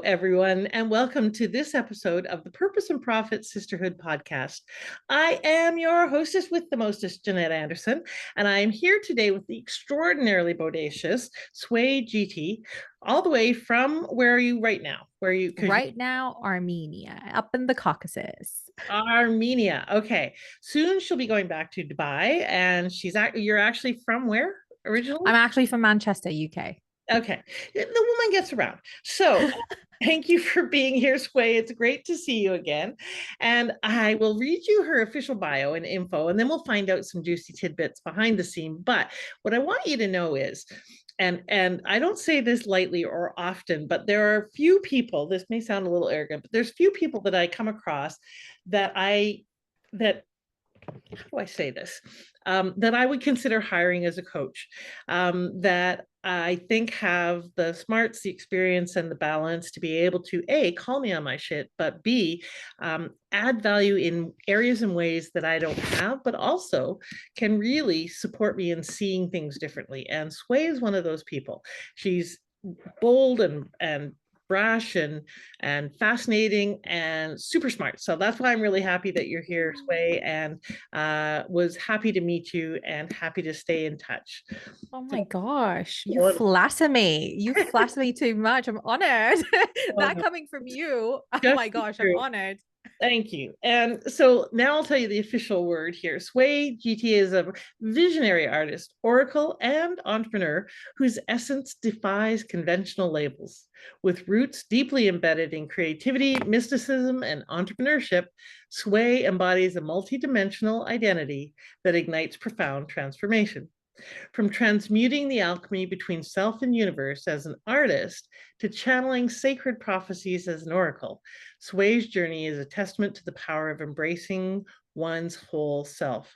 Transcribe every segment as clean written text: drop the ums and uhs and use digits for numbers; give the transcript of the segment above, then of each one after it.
everyone, and welcome to this episode of the Purpose and Profit Sisterhood podcast. I am your hostess with the mostest, Jeanette Anderson, and I am here today with the extraordinarily bodacious Swey Jitti, all the way from where are you right now? Right now, Armenia, up in the Caucasus. Armenia. Okay, soon she'll be going back to Dubai, and you're actually from where originally? I'm actually from Manchester, UK. Okay, the woman gets around. So thank you for being here, Sway. It's great to see you again. And I will read you her official bio and info, and then we'll find out some juicy tidbits behind the scene. But what I want you to know is, and I don't say this lightly or often, but there are few people, this may sound a little arrogant, but there's few people that I come across that how do I say this? That I would consider hiring as a coach, that I think have the smarts, the experience, and the balance to be able to A, call me on my shit, but B, add value in areas and ways that I don't have, but also can really support me in seeing things differently. And Sway is one of those people. She's bold and brash and fascinating and super smart. So that's why I'm really happy that you're here, Sway, and was happy to meet you and happy to stay in touch. Oh my So, gosh, you flatter me. You flatter me too much. I'm honored. oh, That no, coming from you. Oh just my gosh, I'm true. honored. Thank you. And so now I'll tell you the official word here. Sway Jitti is a visionary artist, oracle, and entrepreneur whose essence defies conventional labels. With roots deeply embedded in creativity, mysticism, and entrepreneurship, Sway embodies a multidimensional identity that ignites profound transformation. From transmuting the alchemy between self and universe as an artist to channeling sacred prophecies as an oracle, Sway's journey is a testament to the power of embracing one's whole self.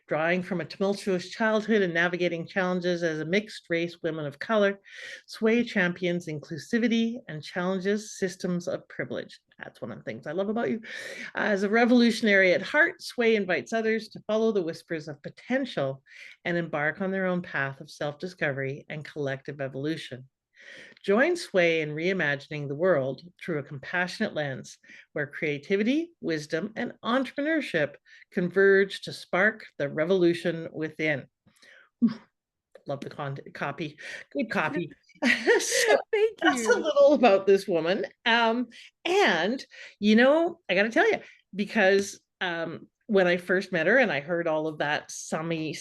Drawing from a tumultuous childhood and navigating challenges as a mixed race woman of color, Sway champions inclusivity and challenges systems of privilege. That's one of the things I love about you. As a revolutionary at heart, Sway invites others to follow the whispers of potential and embark on their own path of self-discovery and collective evolution. Join Sway in reimagining the world through a compassionate lens where creativity, wisdom, and entrepreneurship converge to spark the revolution within. Love the copy. Good copy. So Thank that's a you. little about this woman. And, I got to tell you, because when I first met her and I heard all of that semi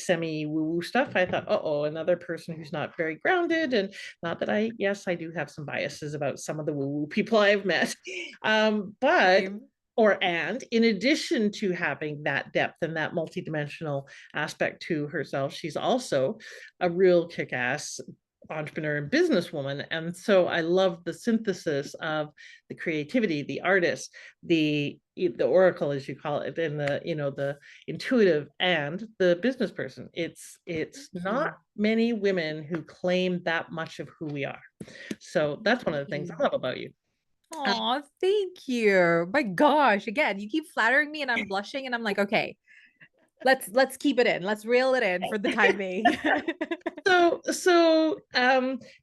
woo stuff, I thought, oh, another person who's not very grounded. And not that yes, I do have some biases about some of the woo people I've met. But Same. and in addition to having that depth and that multidimensional aspect to herself, she's also a real kick-ass entrepreneur and businesswoman. And so I love the synthesis of the creativity, the artist, the oracle, as you call it, and the intuitive and the business person. It's not many women who claim that much of who we are. So that's one of the things I love about you. Oh, thank you. My gosh, again, you keep flattering me and I'm blushing and I'm like, okay, let's keep it in. Let's reel it in for the time being. So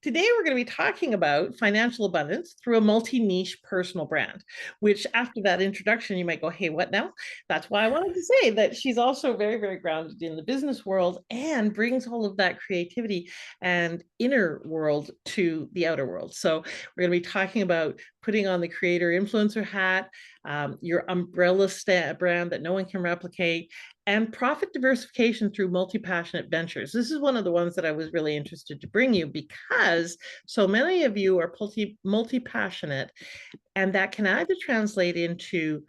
today we're going to be talking about financial abundance through a multi-niche personal brand, which after that introduction, you might go, hey, what now? That's why I wanted to say that she's also very, very grounded in the business world and brings all of that creativity and inner world to the outer world. So we're going to be talking about putting on the creator influencer hat, your umbrella brand that no one can replicate, and profit diversification through multi-passionate ventures. This is one of the ones that I was really interested to bring you because so many of you are multi-passionate, and that can either translate into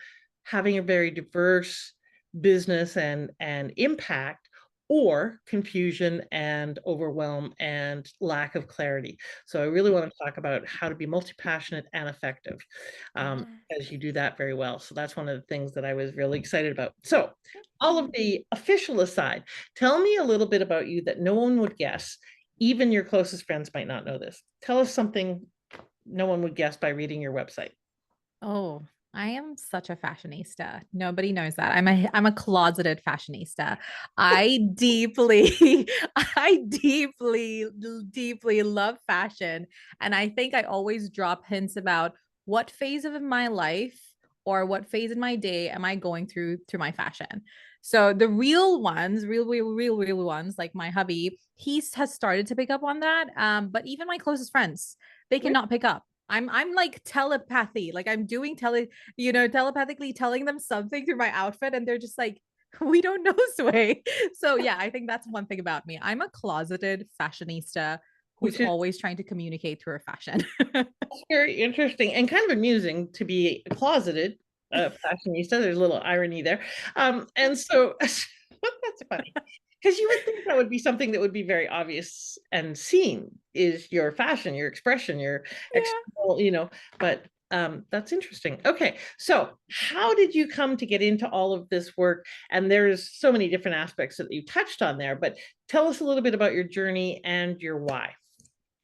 having a very diverse business and impact, or confusion and overwhelm and lack of clarity. So I really want to talk about how to be multi-passionate and effective, as you do that very well. So that's one of the things that I was really excited about. So all of the official aside, tell me a little bit about you that no one would guess. Even your closest friends might not know this. Tell us something no one would guess by reading your website. Oh, I am such a fashionista. Nobody knows that. I'm a closeted fashionista. I deeply I deeply love fashion, and I think I always drop hints about what phase of my life or what phase in my day am I going through my fashion. So the real ones, real ones, like my hubby, he has started to pick up on that. But even my closest friends, they cannot pick up. I'm like telepathy, like I'm doing telepathically telling them something through my outfit, and they're just like, we don't know, Sway. So yeah, I think that's one thing about me. I'm a closeted fashionista who's Which is always trying to communicate through her fashion. very interesting and kind of amusing to be closeted fashionista. There's a little irony there. And so that's funny. Because you would think that would be something that would be very obvious and seen is your fashion, your expression, your Yeah. external, but that's interesting. Okay, so how did you come to get into all of this work? And there's so many different aspects that you touched on there, but tell us a little bit about your journey and your why.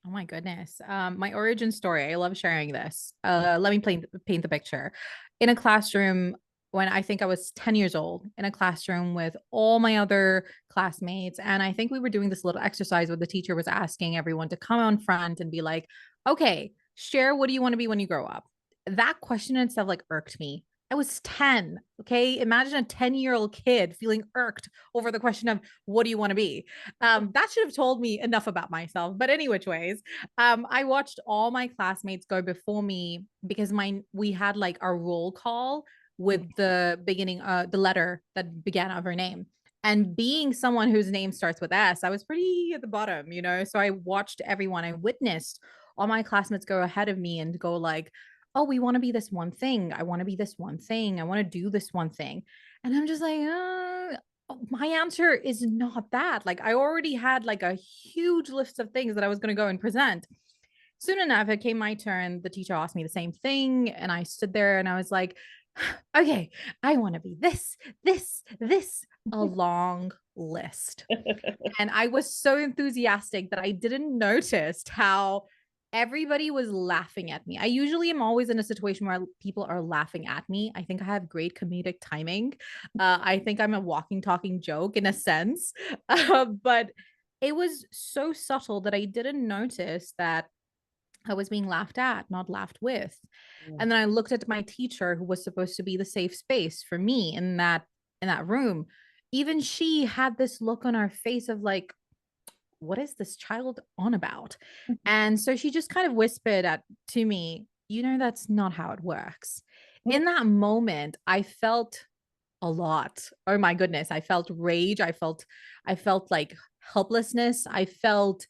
Oh my goodness. My origin story. I love sharing this. Let me paint the picture. In a classroom, when I think I was 10 years old, in a classroom with all my other classmates. And I think we were doing this little exercise where the teacher was asking everyone to come on front and be like, okay, share what do you want to be when you grow up? That question in itself like irked me. I was 10. Okay. Imagine a 10-year-old kid feeling irked over the question of what do you want to be? That should have told me enough about myself. But any which ways, I watched all my classmates go before me because we had like our roll call with the beginning, the letter that began of her name. And being someone whose name starts with S, I was pretty at the bottom, you know. So I watched everyone, I witnessed all my classmates go ahead of me and go like, oh, we want to be this one thing. I want to be this one thing. I want to do this one thing. And I'm just like, my answer is not that. Like I already had like a huge list of things that I was going to go and present. Soon enough, it came my turn. The teacher asked me the same thing. And I stood there and I was like, okay, I want to be this, a long list. And I was so enthusiastic that I didn't notice how everybody was laughing at me. I usually am always in a situation where people are laughing at me. I think I have great comedic timing. I think I'm a walking, talking joke in a sense. But it was so subtle that I didn't notice that I was being laughed at, not laughed with. And then I looked at my teacher, who was supposed to be the safe space for me in that room. Even she had this look on her face of like, what is this child on about? And so she just kind of whispered to me, that's not how it works. In that moment, I felt a lot. Oh my goodness. I felt rage. I felt like helplessness. I felt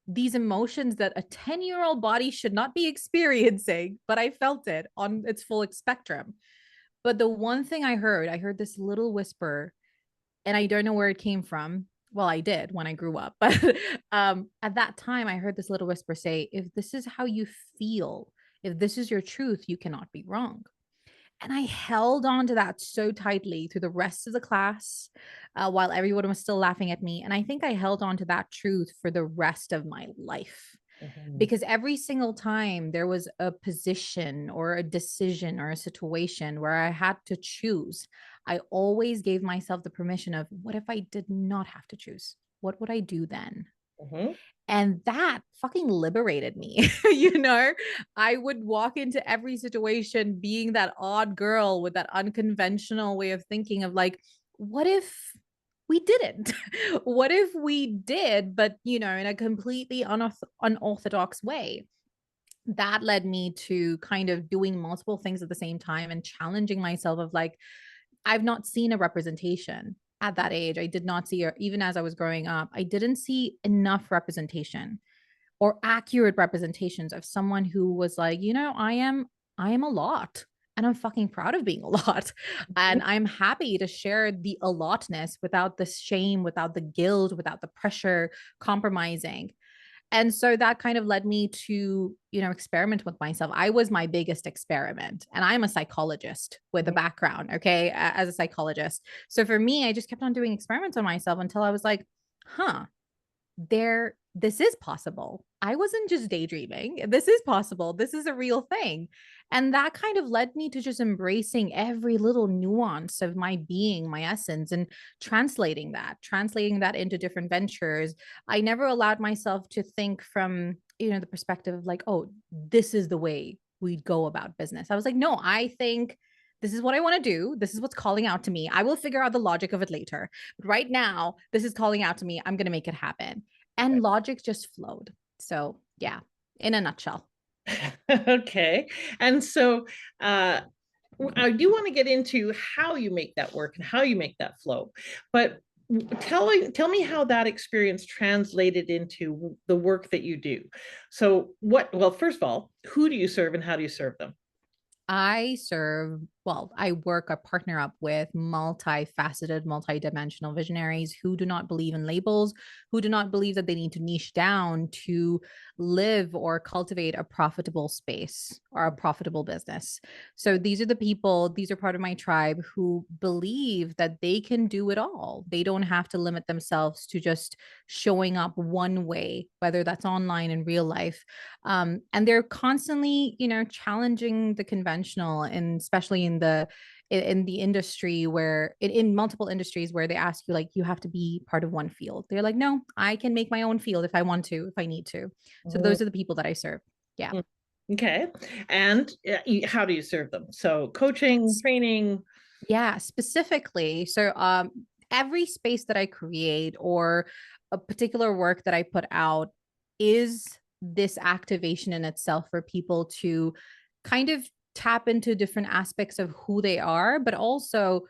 these emotions that a 10-year-old body should not be experiencing, but I felt it on its full spectrum. But the one thing I heard this little whisper, and I don't know where it came from. Well, I did when I grew up, but at that time, I heard this little whisper say, if this is how you feel, if this is your truth, you cannot be wrong. And I held on to that so tightly through the rest of the class while everyone was still laughing at me. And I think I held on to that truth for the rest of my life because every single time there was a position or a decision or a situation where I had to choose, I always gave myself the permission of what if I did not have to choose? What would I do then? Mm-hmm. And that fucking liberated me. You know, I would walk into every situation being that odd girl with that unconventional way of thinking of like, what if we didn't? What if we did, but, in a completely unorthodox way? That led me to kind of doing multiple things at the same time and challenging myself of like, I've not seen a representation at that age. I did not see, or even as I was growing up, I didn't see enough representation or accurate representations of someone who was like, I am a lot. And I'm fucking proud of being a lot. And I'm happy to share the a lotness without the shame, without the guilt, without the pressure, compromising. And so that kind of led me to, experiment with myself. I was my biggest experiment, and I'm a psychologist with a background, okay, as a psychologist. So for me, I just kept on doing experiments on myself until I was like, huh, this is possible. I wasn't just daydreaming. This is possible. This is a real thing. And that kind of led me to just embracing every little nuance of my being, my essence, and translating that into different ventures. I never allowed myself to think from, the perspective of like, oh, this is the way we'd go about business. I was like, no, I think this is what I want to do. This is what's calling out to me. I will figure out the logic of it later. But right now, this is calling out to me. I'm going to make it happen. And logic just flowed. So, yeah, in a nutshell. Okay. And so I do want to get into how you make that work and how you make that flow. But tell me how that experience translated into the work that you do. So well, first of all, who do you serve and how do you serve them? I work or partner up with multifaceted, multidimensional visionaries who do not believe in labels, who do not believe that they need to niche down to live or cultivate a profitable space or a profitable business. So these are the people, these are part of my tribe who believe that they can do it all. They don't have to limit themselves to just showing up one way, whether that's online in real life. And they're constantly, challenging the conventional, and especially in the industry where in multiple industries where they ask you, like, you have to be part of one field. They're like, no, I can make my own field if I want to, if I need to. So those are the people that I serve. Yeah. Okay. And how do you serve them? So coaching, training. Yeah, specifically. So every space that I create or a particular work that I put out is this activation in itself for people to kind of tap into different aspects of who they are, but also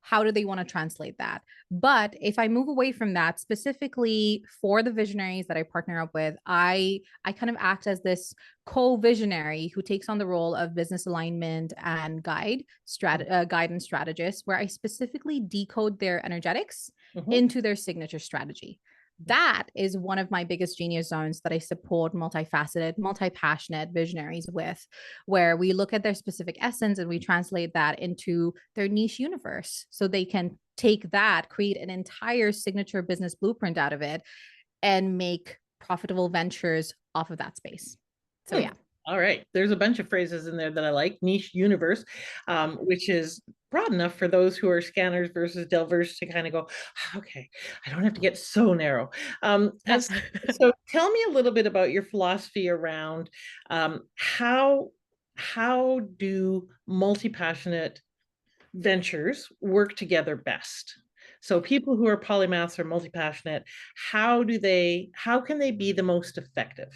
how do they want to translate that. But if I move away from that, specifically for the visionaries that I partner up with, I kind of act as this co-visionary who takes on the role of business alignment and guide and strategist, where I specifically decode their energetics into their signature strategy. That is one of my biggest genius zones that I support multifaceted, multi-passionate visionaries with, where we look at their specific essence and we translate that into their niche universe. So they can take that, create an entire signature business blueprint out of it, and make profitable ventures off of that space. So, yeah. All right. There's a bunch of phrases in there that I like. Niche universe, which is broad enough for those who are scanners versus delvers to kind of go, okay, I don't have to get so narrow. So tell me a little bit about your philosophy around how do multi-passionate ventures work together best? So people who are polymaths or multi-passionate, how can they be the most effective?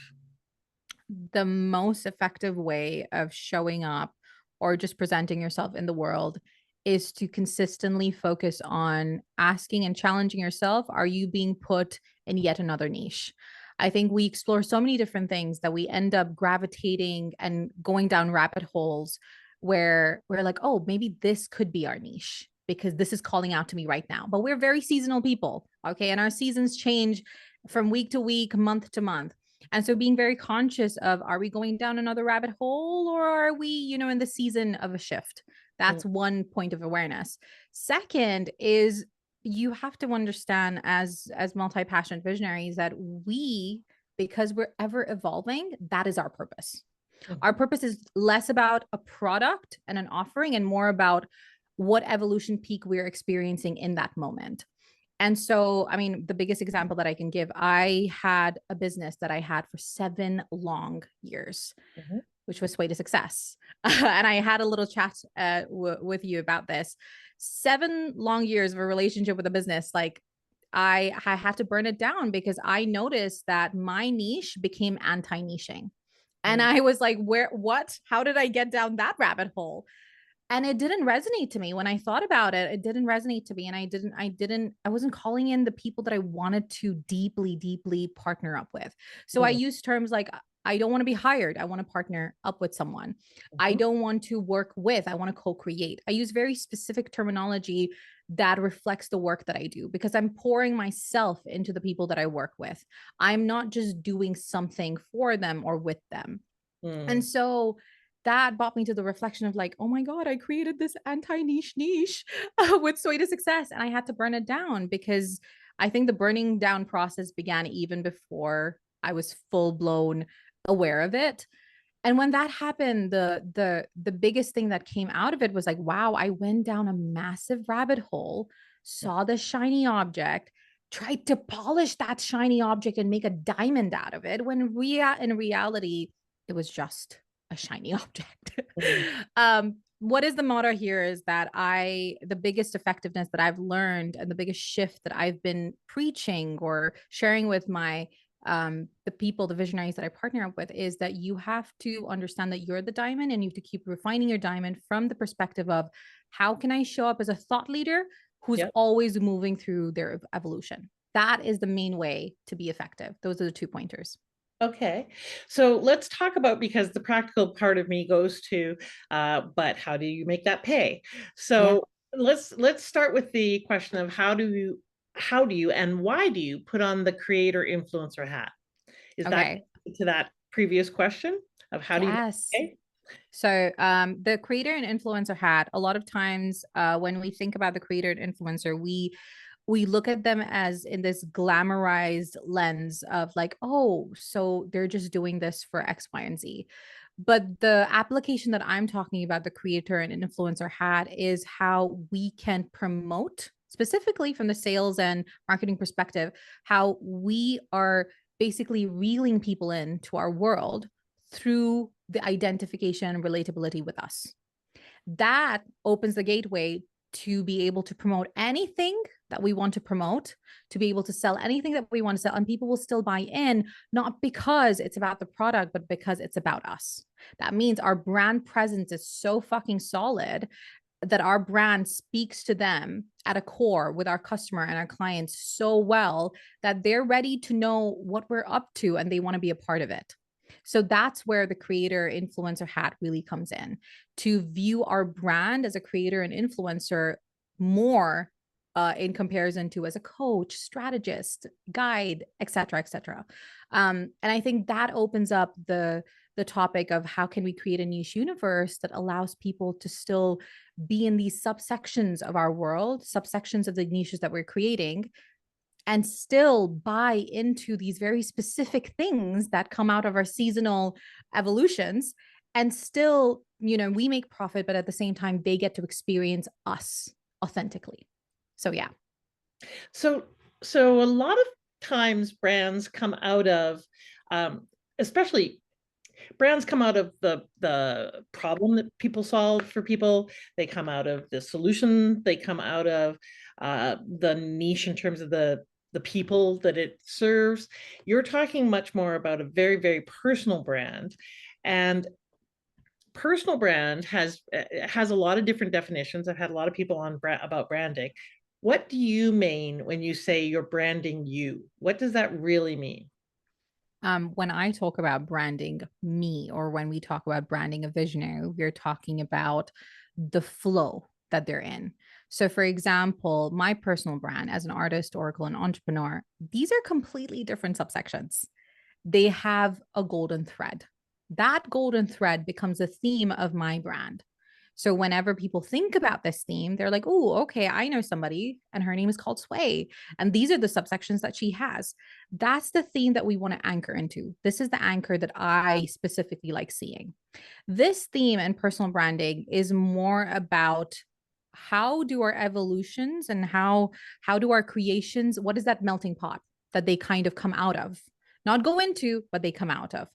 The most effective way of showing up or just presenting yourself in the world is to consistently focus on asking and challenging yourself, are you being put in yet another niche? I think we explore so many different things that we end up gravitating and going down rabbit holes where we're like, oh, maybe this could be our niche because this is calling out to me right now. But we're very seasonal people, okay? And our seasons change from week to week, month to month. And so being very conscious of, are we going down another rabbit hole, or are we, in the season of a shift? That's one point of awareness. Second is you have to understand as multi-passionate visionaries that because we're ever evolving, that is our purpose. Our purpose is less about a product and an offering and more about what evolution peak we're experiencing in that moment. And so, I mean, the biggest example that I can give, I had a business that I had for 7 long years, which was Sway to Success. And I had a little chat with you about this. 7 long years of a relationship with a business, like I had to burn it down because I noticed that my niche became anti-niching. And I was like, how did I get down that rabbit hole? And it didn't resonate to me when I thought about it. It didn't resonate to me. And I wasn't calling in the people that I wanted to deeply, deeply partner up with. So I use terms like, I don't want to be hired. I want to partner up with someone. I don't want to work with, I want to co-create. I use very specific terminology that reflects the work that I do because I'm pouring myself into the people that I work with. I'm not just doing something for them or with them. And so that brought me to the reflection of like, oh my God, I created this anti-niche with Sway to Success. And I had to burn it down because I think the burning down process began even before I was full blown aware of it. And when that happened, the biggest thing that came out of it was like, wow, I went down a massive rabbit hole, saw the shiny object, tried to polish that shiny object and make a diamond out of it when in reality, it was just a shiny object. Mhm. What is the motto here is that the biggest effectiveness that I've learned and the biggest shift that I've been preaching or sharing with the people, the visionaries that I partner up with, is that you have to understand that you're the diamond and you have to keep refining your diamond from the perspective of how can I show up as a thought leader who's Yep. always moving through their evolution. That is the main way to be effective. Those are the 2 pointers. Okay. So let's talk about, because the practical part of me goes to, but how do you make that pay? Yeah. So let's start with the question of how do you and why do you put on the creator influencer hat? Is that Okay. to that previous question of how do you make Yes. pay? So the creator and influencer hat, a lot of times when we think about the creator and influencer, we look at them as in this glamorized lens of like, oh, so they're just doing this for X, Y, and Z. But the application that I'm talking about, the creator and influencer hat, is how we can promote, specifically from the sales and marketing perspective, how we are basically reeling people into our world through the identification and relatability with us. That opens the gateway to be able to promote anything that we want to promote, to be able to sell anything that we want to sell, and people will still buy in, not because it's about the product, but because it's about us. That means our brand presence is so fucking solid that our brand speaks to them at a core with our customer and our clients so well that they're ready to know what we're up to and they want to be a part of it. So that's where the creator influencer hat really comes in, to view our brand as a creator and influencer more in comparison to as a coach, strategist, guide, etc., etc. And I think that opens up the topic of how can we create a niche universe that allows people to still be in these subsections of our world, subsections of the niches that we're creating, and still buy into these very specific things that come out of our seasonal evolutions. And still, we make profit, but at the same time, they get to experience us authentically. So, yeah. So so a lot of times brands come out of, especially brands come out of the problem that people solve for people. They come out of the solution. They come out of the niche in terms of the people that it serves. You're talking much more about a very, very personal brand, and personal brand has a lot of different definitions. I've had a lot of people on about branding. What do you mean when you say you're branding you? What does that really mean? When I talk about branding me, or when we talk about branding a visionary, we're talking about the flow that they're in. So, for example, my personal brand as an artist, oracle, and entrepreneur, these are completely different subsections. They have a golden thread. That golden thread becomes a theme of my brand. So whenever people think about this theme, they're like, oh, okay, I know somebody and her name is called Sway. And these are the subsections that she has. That's the theme that we want to anchor into. This is the anchor that I specifically like seeing. This theme and personal branding is more about how do our evolutions and how do our creations, what is that melting pot that they kind of come out of? Not go into, but they come out of.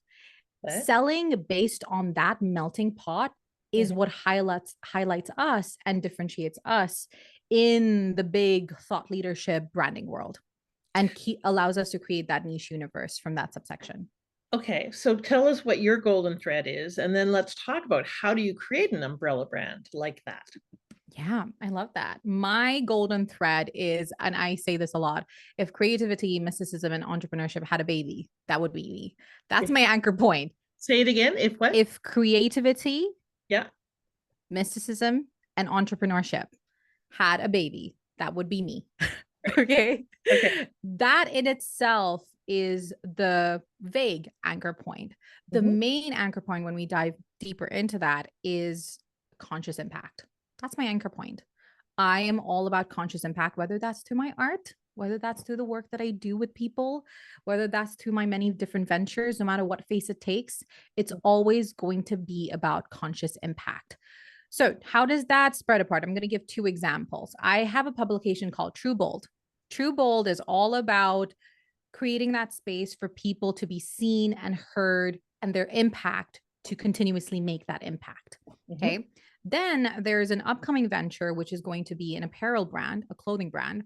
What? Selling based on that melting pot is Mhm. what highlights us and differentiates us in the big thought leadership branding world, and allows us to create that niche universe from that subsection. Okay, so tell us what your golden thread is, and then let's talk about how do you create an umbrella brand like that? Yeah, I love that. My golden thread is, and I say this a lot, if creativity, mysticism, and entrepreneurship had a baby, that would be me. That's If, my anchor point. say it again. If what? If creativity, Yeah. mysticism, and entrepreneurship had a baby, that would be me. Okay. Okay. That in itself is the vague anchor point. The Mhm. main anchor point, when we dive deeper into that, is conscious impact. That's my anchor point. I am all about conscious impact, whether that's through my art, whether that's through the work that I do with people, whether that's through my many different ventures, no matter what face it takes, it's always going to be about conscious impact. So, how does that spread apart? I'm going to give 2 examples. I have a publication called True Bold. True Bold is all about creating that space for people to be seen and heard and their impact to continuously make that impact. Mhm. Okay. Then there's an upcoming venture, which is going to be an apparel brand, a clothing brand,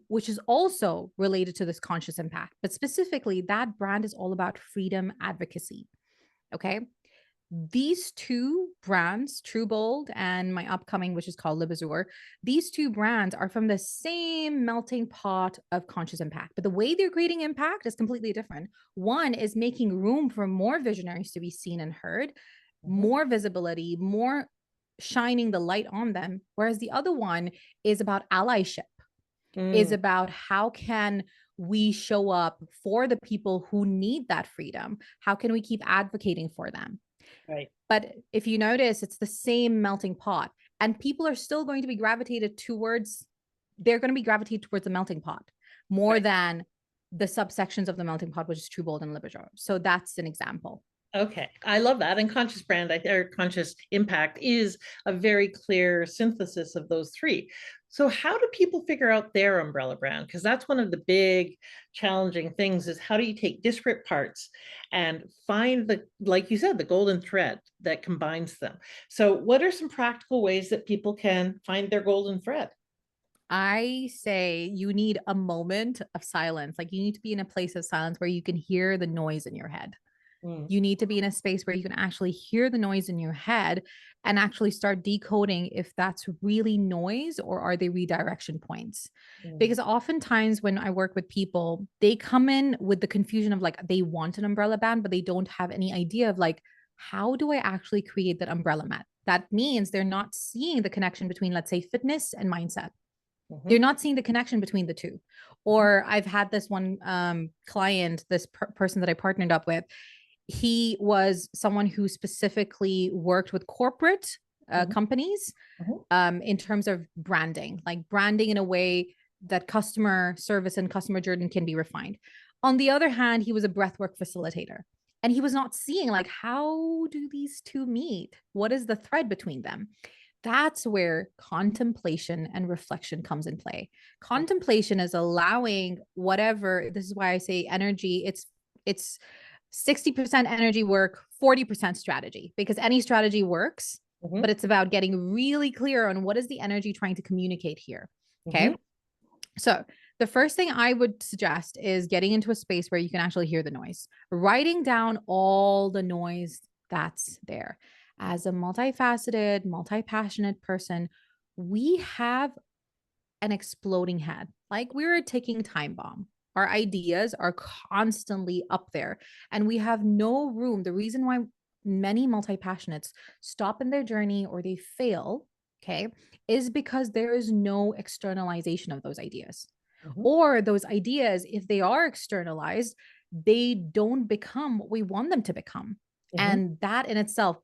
which is also related to this conscious impact. But specifically, that brand is all about freedom advocacy. Okay. These two brands, True Bold and my upcoming, which is called Libazur, these two brands are from the same melting pot of conscious impact. But the way they're creating impact is completely different. One is making room for more visionaries to be seen and heard, more visibility, more shining the light on them. Whereas the other one is about allyship, is about how can we show up for the people who need that freedom? How can we keep advocating for them? Right. But if you notice, it's the same melting pot, and people are still going to be gravitated towards, they're going to be gravitated towards the melting pot more than the subsections of the melting pot, which is True Bold and Liberator. So that's an example. Okay, I love that. And conscious brand, or conscious impact, is a very clear synthesis of those three. So how do people figure out their umbrella brand? Because that's one of the big challenging things, is how do you take disparate parts and find the, like you said, the golden thread that combines them? So what are some practical ways that people can find their golden thread? I say you need a moment of silence. Like you need to be in a place of silence where you can hear the noise in your head. You need to be in a space where you can actually hear the noise in your head and actually start decoding if that's really noise or are they redirection points. Because oftentimes when I work with people, they come in with the confusion of like they want an umbrella band, but they don't have any idea of like, how do I actually create that umbrella mat? That means they're not seeing the connection between, let's say, fitness and mindset. They're not seeing the connection between the two. Or I've had this one client, this person that I partnered up with, he was someone who specifically worked with corporate companies in terms of branding, like branding in a way that customer service and customer journey can be refined. On the other hand, he was a breathwork facilitator, and he was not seeing like, how do these two meet? What is the thread between them? That's where contemplation and reflection comes in play. Contemplation is allowing whatever, this is why I say energy, it's 60% energy work, 40% strategy, because any strategy works, but it's about getting really clear on what is the energy trying to communicate here. Okay. So the first thing I would suggest is getting into a space where you can actually hear the noise, writing down all the noise that's there. As a multifaceted, multi-passionate person, we have an exploding head. Like we're a ticking time bomb. Our ideas are constantly up there, and we have no room. The reason why many multi-passionates stop in their journey or they fail, okay, is because there is no externalization of those ideas. Or those ideas, if they are externalized, they don't become what we want them to become. And that in itself,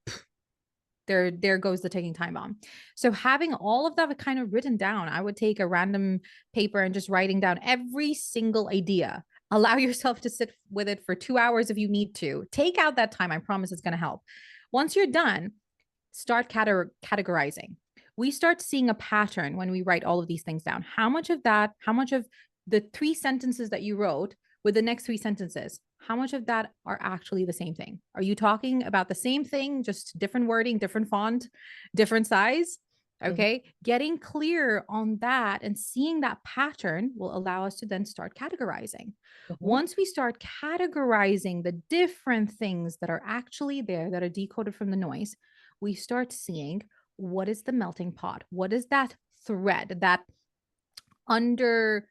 there goes the ticking time bomb. So having all of that kind of written down, I would take a random paper and just writing down every single idea. Allow yourself to sit with it for 2 hours if you need to. Take out that time. I promise it's going to help. Once you're done, start categorizing. We start seeing a pattern when we write all of these things down. How much of the 3 sentences that you wrote with the next 3 sentences, how much of that are actually the same thing? Are you talking about the same thing, just different wording, different font, different size? Okay. Getting clear on that and seeing that pattern will allow us to then start categorizing. Once we start categorizing the different things that are actually there, that are decoded from the noise, we start seeing what is the melting pot? What is that thread, that under,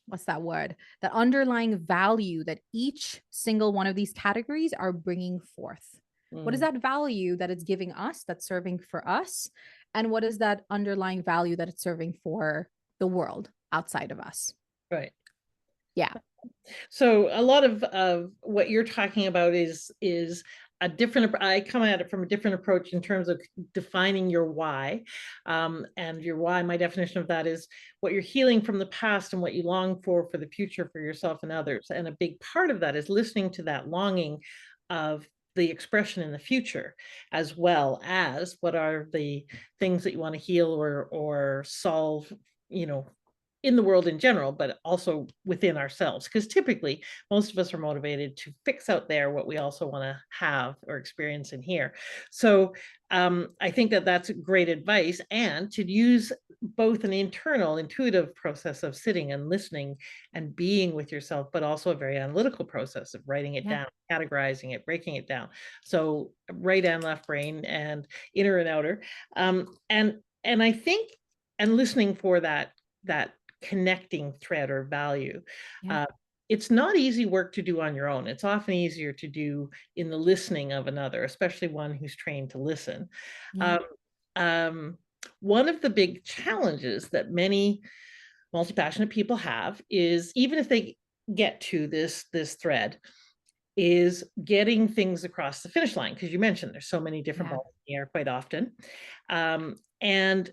what's that word? That underlying value that each single one of these categories are bringing forth. What is that value that it's giving us, that's serving for us? And what is that underlying value that it's serving for the world outside of us? Right. Yeah. So a lot of what you're talking about is a different, I come at it from a different approach in terms of defining your why. And your why, my definition of that is what you're healing from the past and what you long for the future for yourself and others. And a big part of that is listening to that longing of the expression in the future, as well as what are the things that you want to heal or solve, you know, in the world in general, but also within ourselves. Because typically, most of us are motivated to fix out there what we also want to have or experience in here. So I think that that's great advice, and to use both an internal, intuitive process of sitting and listening and being with yourself, but also a very analytical process of writing it Yeah. down, categorizing it, breaking it down. So right and left brain and inner and outer. And I think, and listening for that connecting thread or value. Yeah. Uh, it's not easy work to do on your own. It's often easier to do in the listening of another, especially one who's trained to listen. Yeah. Um, one of the big challenges that many multi-passionate people have is, even if they get to this thread, is getting things across the finish line, because you mentioned there's so many different Yeah. balls in the air quite often. And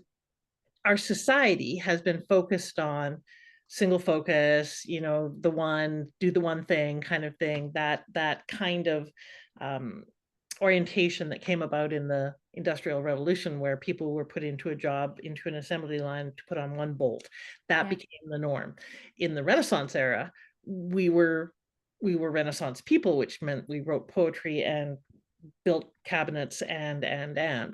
our society has been focused on single focus, the one, do the one thing kind of thing, that kind of um, orientation that came about in the Industrial Revolution, where people were put into a job, into an assembly line to put on one bolt. That Yeah. became the norm. In the Renaissance era, we were Renaissance people, which meant we wrote poetry and built cabinets and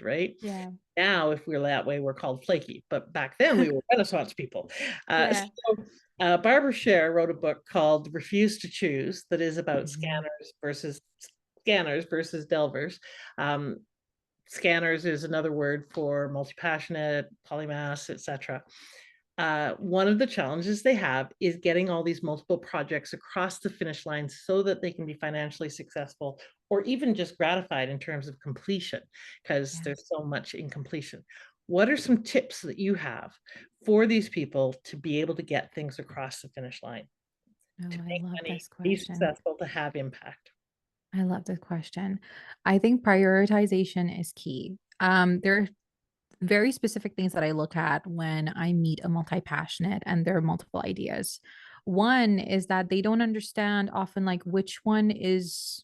right Yeah. now, if we're that way, we're called flaky, but back then we were Renaissance people. Yeah. Barbara Scher wrote a book called Refuse to Choose, that is about Mhm. scanners versus delvers. um, Scanners is another word for multi-passionate, polymath, etc. One of the challenges they have is getting all these multiple projects across the finish line so that they can be financially successful, or even just gratified in terms of completion, because Yeah. there's so much incompletion. What are some tips that you have for these people to be able to get things across the finish line, to Oh, I make love money, this be question. successful, to have impact? I love this question. I think prioritization is key. There are very specific things that I look at when I meet a multi-passionate and there are multiple ideas. One is that they don't understand often like which one is,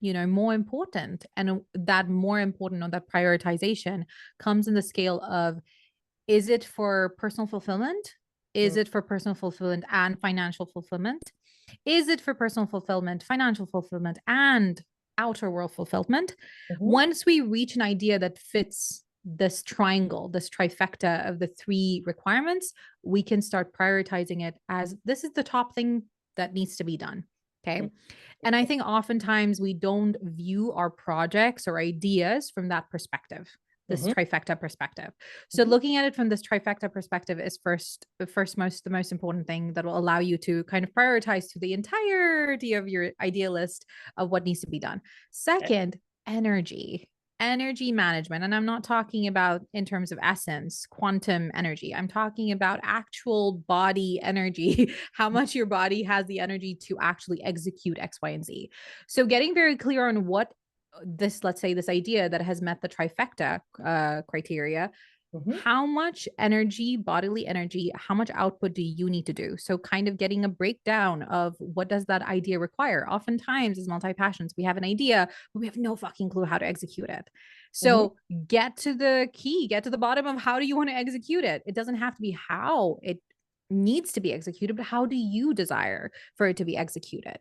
more important. And that more important, or that prioritization comes in the scale of, is it for personal fulfillment? Is it for personal fulfillment and financial fulfillment? Is it for personal fulfillment, financial fulfillment, and outer world fulfillment? Mhm. Once we reach an idea that fits this triangle, this trifecta of the three requirements, we can start prioritizing it as this is the top thing that needs to be done. Okay. And I think oftentimes we don't view our projects or ideas from that perspective, this Mhm. trifecta perspective. So Mhm. looking at it from this trifecta perspective is the most important thing that will allow you to kind of prioritize to the entirety of your idea list of what needs to be done. Okay. Second, energy management. And I'm not talking about in terms of essence, quantum energy. I'm talking about actual body energy, how much your body has the energy to actually execute X, Y, and Z. So getting very clear on what this, let's say, this idea that has met the trifecta criteria, Mhm. how much energy, bodily energy, how much output do you need to do? So kind of getting a breakdown of what does that idea require. Oftentimes as multi-passions, we have an idea, but we have no fucking clue how to execute it. Mhm. So get to the key, get to the bottom of how do you want to execute it? It doesn't have to be how it needs to be executed, but how do you desire for it to be executed?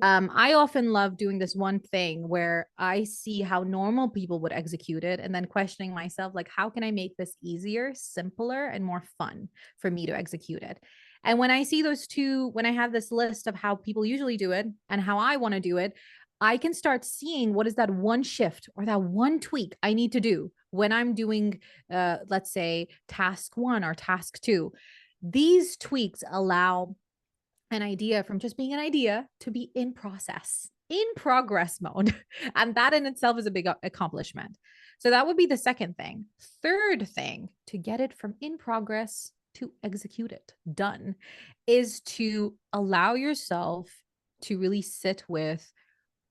I often love doing this one thing where I see how normal people would execute it and then questioning myself, like, how can I make this easier, simpler, and more fun for me to execute it? And when I see those two, when I have this list of how people usually do it and how I want to do it, I can start seeing what is that one shift or that one tweak I need to do when I'm doing, let's say, task one or task two. These tweaks allow an idea from just being an idea to be in process, in progress mode. And that in itself is a big accomplishment. So that would be the second thing. Third thing to get it from in progress to execute it, done, is to allow yourself to really sit with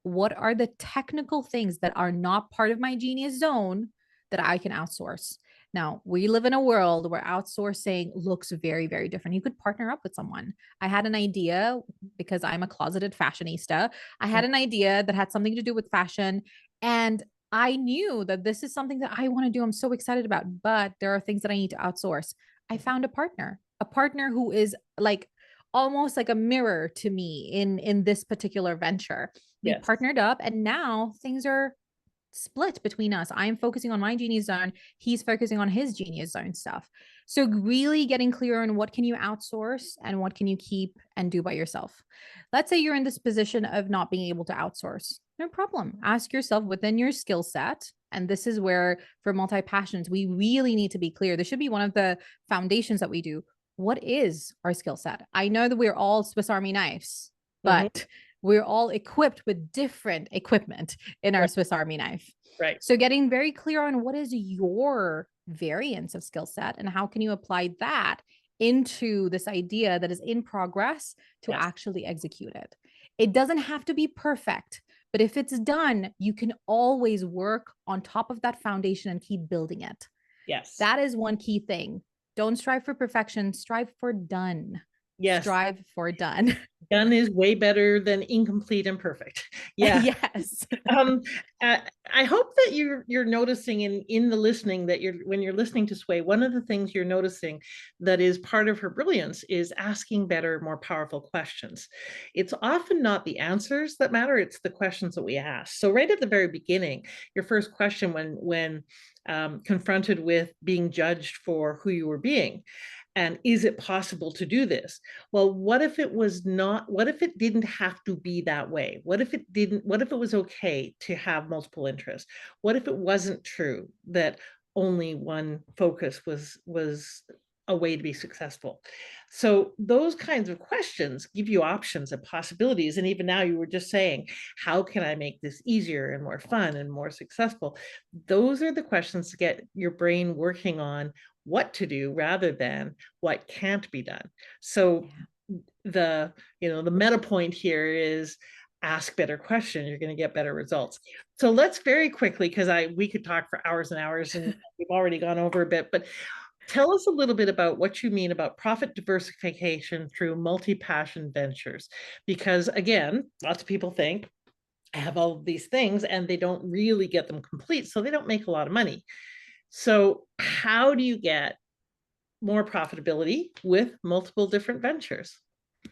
what are the technical things that are not part of my genius zone that I can outsource. Now, we live in a world where outsourcing looks very, very different. You could partner up with someone. I had an idea because I'm a closeted fashionista. I had an idea that had something to do with fashion. And I knew that this is something that I want to do. I'm so excited about, but there are things that I need to outsource. I found a partner, a partner who is like almost like a mirror to me in this particular venture. We Yes. partnered up and now things are split between us. I'm focusing on my genius zone. He's focusing on his genius zone stuff. So really getting clear on what can you outsource and what can you keep and do by yourself. Let's say you're in this position of not being able to outsource. No problem. Ask yourself within your skill set. And this is where for multi-passions, we really need to be clear. This should be one of the foundations that we do. What is our skill set? I know that we're all Swiss Army knives, but we're all equipped with different equipment in our Right. Swiss Army knife. Right. So getting very clear on what is your variance of skill set and how can you apply that into this idea that is in progress to Yes. actually execute it. It doesn't have to be perfect, but if it's done, you can always work on top of that foundation and keep building it. Yes. That is one key thing. Don't strive for perfection, strive for done. Yes. Strive for done. Done is way better than incomplete and perfect. Yeah. Yes. I hope that you're noticing in the listening that when you're listening to Swey, one of the things you're noticing that is part of her brilliance is asking better, more powerful questions. It's often not the answers that matter, it's the questions that we ask. So right at the very beginning, your first question when confronted with being judged for who you were being, and is it possible to do this? Well, what if it was not, what if it didn't have to be that way? What if it was okay to have multiple interests? What if it wasn't true that only one focus was a way to be successful? So those kinds of questions give you options and possibilities. And even now you were just saying, how can I make this easier and more fun and more successful? Those are the questions to get your brain working on what to do rather than what can't be done. So the meta point here is ask better questions, you're going to get better results. So let's very quickly, because we could talk for hours and hours and we've already gone over a bit, but tell us a little bit about what you mean about profit diversification through multi-passion ventures. Because again, lots of people think I have all of these things and they don't really get them complete, so they don't make a lot of money. So how do you get more profitability with multiple different ventures?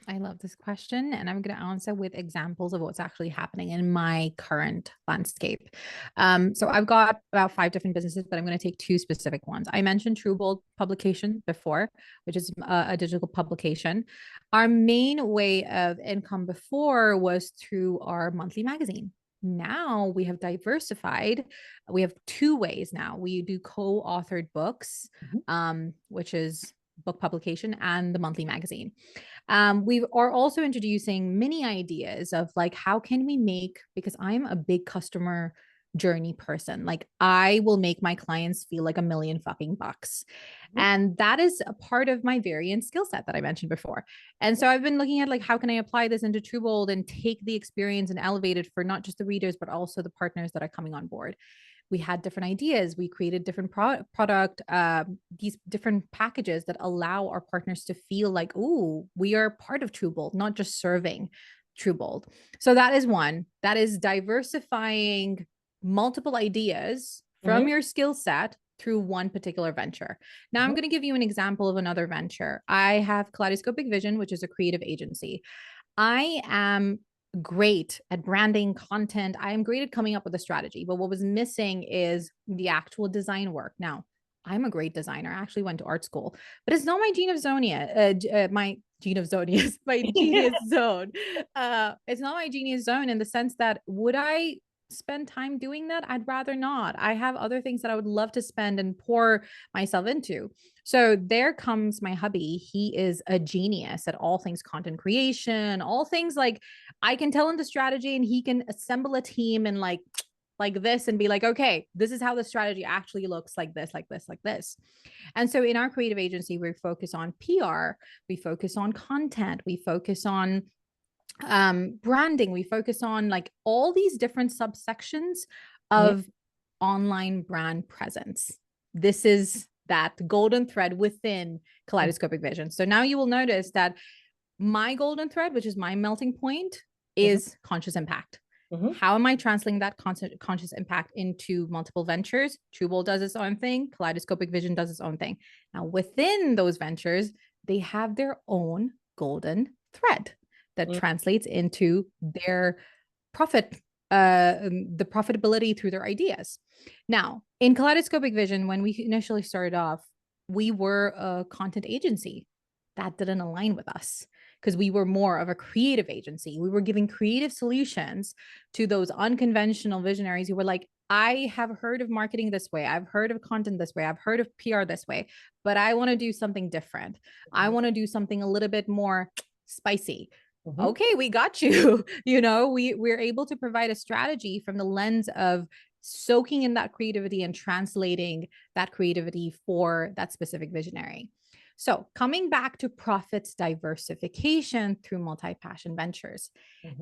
I love this question, and I'm going to answer with examples of what's actually happening in my current landscape. So I've got about 5 different businesses, but I'm going to take 2 specific ones. I mentioned Truebold Publication before, which is a digital publication. Our main way of income before was through our monthly magazine. Now we have diversified. We have 2 ways now. We do co-authored books, which is book publication, and the monthly magazine. We are also introducing mini ideas of like, how can we make, because I'm a big customer journey person, like I will make my clients feel like $1 million fucking bucks. And that is a part of my variant skill set that I mentioned before. And so I've been looking at like, how can I apply this into Truebold and take the experience and elevate it for not just the readers, but also the partners that are coming on board. We had different ideas. We created different product, these different packages that allow our partners to feel like, ooh, we are part of Truebold, not just serving Truebold. So that is one. That is diversifying multiple ideas from your skill set through one particular venture. Now I'm going to give you an example of another venture. I have Kaleidoscopic Vision, which is a creative agency. I am great at branding content. I am great at coming up with a strategy, but what was missing is the actual design work. Now, I'm a great designer. I actually went to art school, but it's not my genius zone yet. My genius zone is my genius zone. It's not my genius zone in the sense that would I spend time doing that? I'd rather not. I have other things that I would love to spend and pour myself into. So there comes my hubby. He is a genius at all things content creation, all things like I can tell him the strategy and he can assemble a team and like this and be like, okay, this is how the strategy actually looks, like this, like this, like this. And so in our creative agency, we focus on PR, we focus on content, we focus on branding, we focus on like all these different subsections of online brand presence. This is that golden thread within Kaleidoscopic Vision. So now you will notice that my golden thread, which is my melting point, is conscious impact. How am I translating that conscious impact into multiple ventures? Truebold does its own thing. Kaleidoscopic Vision does its own thing. Now, within those ventures, they have their own golden thread that translates into their profit, the profitability through their ideas. Now, in Kaleidoscopic Vision, when we initially started off, we were a content agency. That didn't align with us because we were more of a creative agency. We were giving creative solutions to those unconventional visionaries who were like, I have heard of marketing this way. I've heard of content this way. I've heard of PR this way, but I want to do something different. I want to do something a little bit more spicy. Okay, we got you. We're able to provide a strategy from the lens of soaking in that creativity and translating that creativity for that specific visionary. So coming back to profits diversification through multi-passion ventures,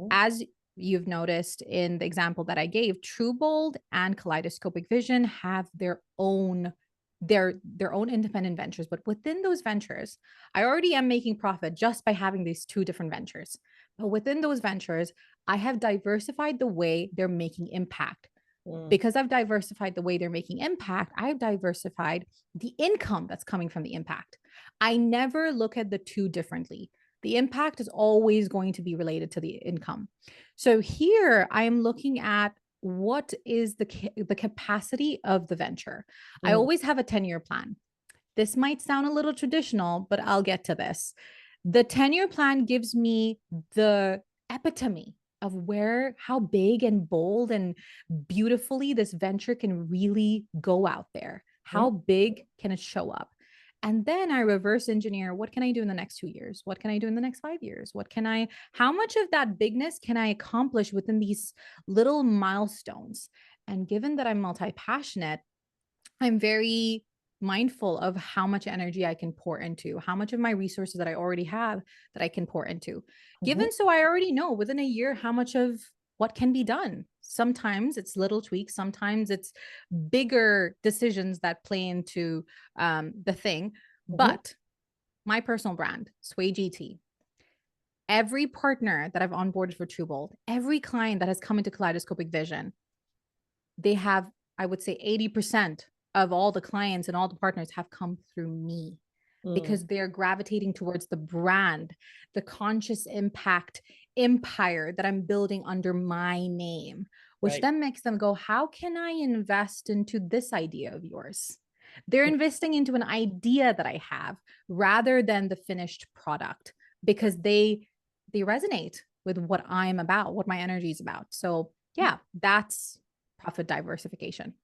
as you've noticed in the example that I gave, True Bold and Kaleidoscopic Vision have their own independent ventures. But within those ventures, I already am making profit just by having these two different ventures. But within those ventures, I have diversified the way they're making impact. Because I've diversified the way they're making impact, I've diversified the income that's coming from the impact. I never look at the two differently. The impact is always going to be related to the income. So here I am looking at what is the capacity of the venture. I always have a 10-year plan. This might sound a little traditional, but I'll get to this. The 10-year plan gives me the epitome of how big and bold and beautifully this venture can really go out there. How big can it show up? And then I reverse engineer, what can I do in the next 2 years? What can I do in the next 5 years? How much of that bigness can I accomplish within these little milestones? And given that I'm multi-passionate, I'm very mindful of how much energy I can pour into, how much of my resources that I already have that I can pour into. Given so I already know within a year how much of what can be done. Sometimes it's little tweaks, sometimes it's bigger decisions that play into the thing. But my personal brand, Swey Jitti, every partner that I've onboarded for True Bold, every client that has come into Kaleidoscopic Vision, they have, I would say 80% of all the clients and all the partners have come through me because they're gravitating towards the brand, the conscious impact empire that I'm building under my name, which then makes them go, how can I invest into this idea of yours? They're investing into an idea that I have rather than the finished product because they resonate with what I'm about, what my energy is about. So yeah, that's profit diversification.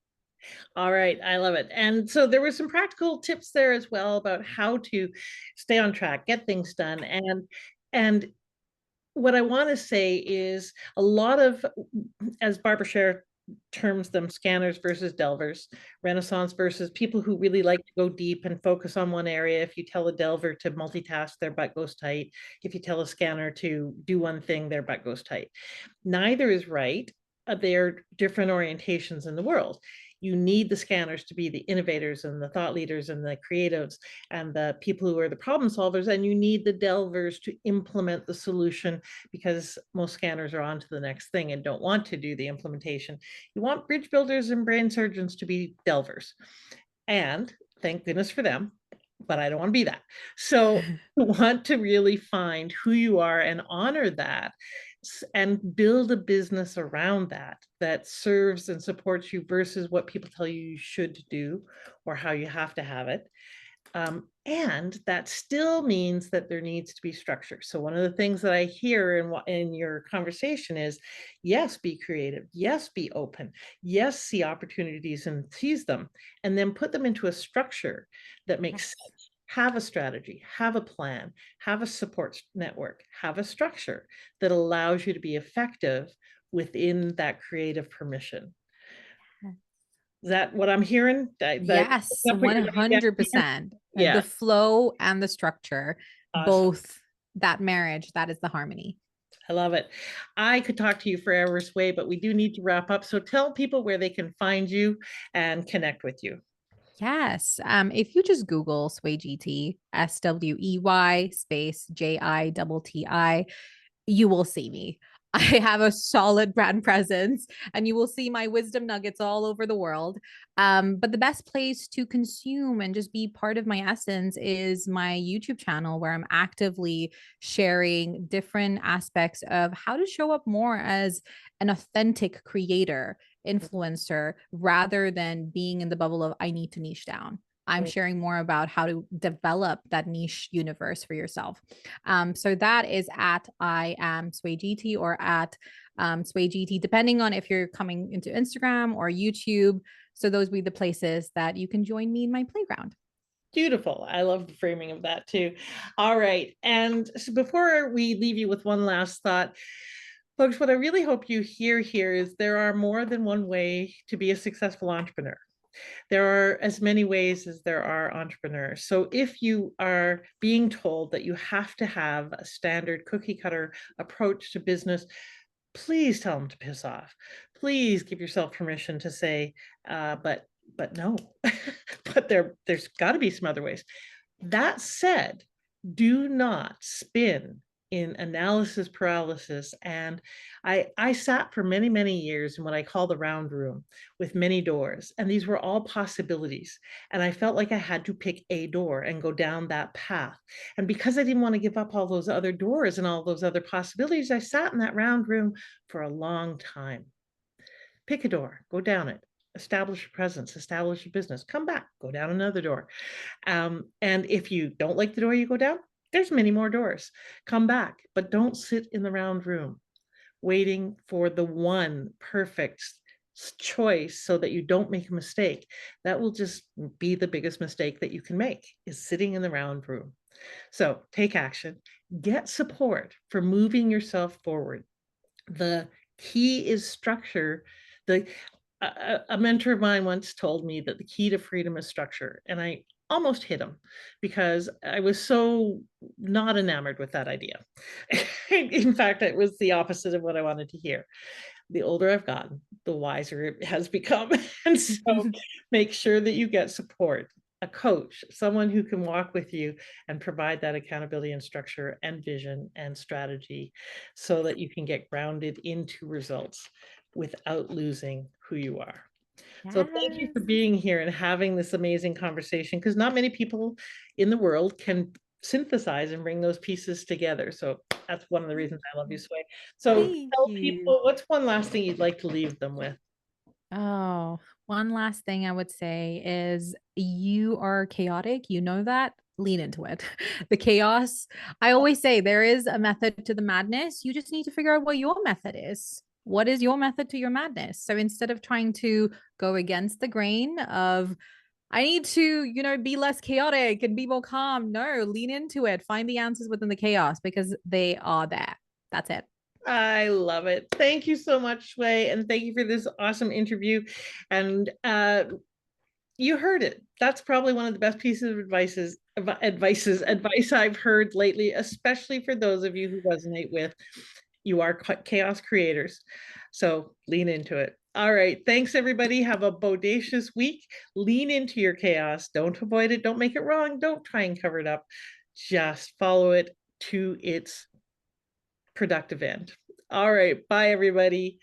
All right, I love it. And so there were some practical tips there as well about how to stay on track, get things done. And what I want to say is a lot of, as Barbara Sher terms them, scanners versus delvers, Renaissance versus people who really like to go deep and focus on one area. If you tell a delver to multitask, their butt goes tight. If you tell a scanner to do one thing, their butt goes tight. Neither is right. They're different orientations in the world. You need the scanners to be the innovators and the thought leaders and the creatives and the people who are the problem solvers. And you need the delvers to implement the solution because most scanners are on to the next thing and don't want to do the implementation. You want bridge builders and brain surgeons to be delvers. And thank goodness for them, but I don't want to be that. So you want to really find who you are and honor that and build a business around that serves and supports you versus what people tell you should do or how you have to have it. And that still means that there needs to be structure. So one of the things that I hear in your conversation is, yes, be creative. Yes, be open. Yes, see opportunities and seize them, and then put them into a structure that makes sense. Have a strategy, have a plan, have a support network, have a structure that allows you to be effective within that creative permission. Is that what I'm hearing? Yes, 100%. Yeah. The flow and the structure, Awesome. both that marriage, that is the harmony. I love it. I could talk to you forever, Swey, but we do need to wrap up. So tell people where they can find you and connect with you. Yes. If you just Google Swey Jitti, SWEY space JITTI, you will see me. I have a solid brand presence, and you will see my wisdom nuggets all over the world. But the best place to consume and just be part of my essence is my YouTube channel, where I'm actively sharing different aspects of how to show up more as an authentic creator, influencer, rather than being in the bubble of I need to niche down. I'm sharing more about how to develop that niche universe for yourself. So that is at I am Swey Jitti, or at Swey Jitti, depending on if you're coming into Instagram or YouTube. So those will be the places that you can join me in my playground. Beautiful. I love the framing of that too. All right. And so before we leave you with one last thought, folks, what I really hope you hear here is there are more than one way to be a successful entrepreneur. There are as many ways as there are entrepreneurs. So if you are being told that you have to have a standard cookie cutter approach to business, please tell them to piss off. Please give yourself permission to say, but no, but there's got to be some other ways. That said, do not spin in analysis paralysis. And I sat for many, many years in what I call the round room with many doors. And these were all possibilities. And I felt like I had to pick a door and go down that path. And because I didn't want to give up all those other doors and all those other possibilities, I sat in that round room for a long time. Pick a door, go down it, establish a presence, establish a business, come back, go down another door. And if you don't like the door you go down, there's many more doors. Come back, but don't sit in the round room waiting for the one perfect choice so that you don't make a mistake. That will just be the biggest mistake that you can make, is sitting in the round room. So take action, get support for moving yourself forward. The key is structure. A mentor of mine once told me that the key to freedom is structure, and I almost hit him because I was so not enamored with that idea. In fact, it was the opposite of what I wanted to hear. The older I've gotten, the wiser it has become. And so make sure that you get support, a coach, someone who can walk with you and provide that accountability and structure and vision and strategy so that you can get grounded into results without losing who you are. So thank you Yes. for being here and having this amazing conversation, because not many people in the world can synthesize and bring those pieces together. So that's one of the reasons I love you, Sway. So Thank tell you. people, what's one last thing you'd like to leave them with? Oh, one last thing I would say is you are chaotic. You know that. Lean into it. The chaos. I always say there is a method to the madness. You just need to figure out what your method is. What is your method to your madness? So instead of trying to go against the grain of, I need to, be less chaotic and be more calm. No, lean into it. Find the answers within the chaos because they are there. That's it. I love it. Thank you so much, Sway, and thank you for this awesome interview. And you heard it. That's probably one of the best pieces of advice I've heard lately, especially for those of you who resonate with, you are chaos creators. So lean into it. All right. Thanks, everybody. Have a bodacious week. Lean into your chaos. Don't avoid it. Don't make it wrong. Don't try and cover it up. Just follow it to its productive end. All right. Bye, everybody.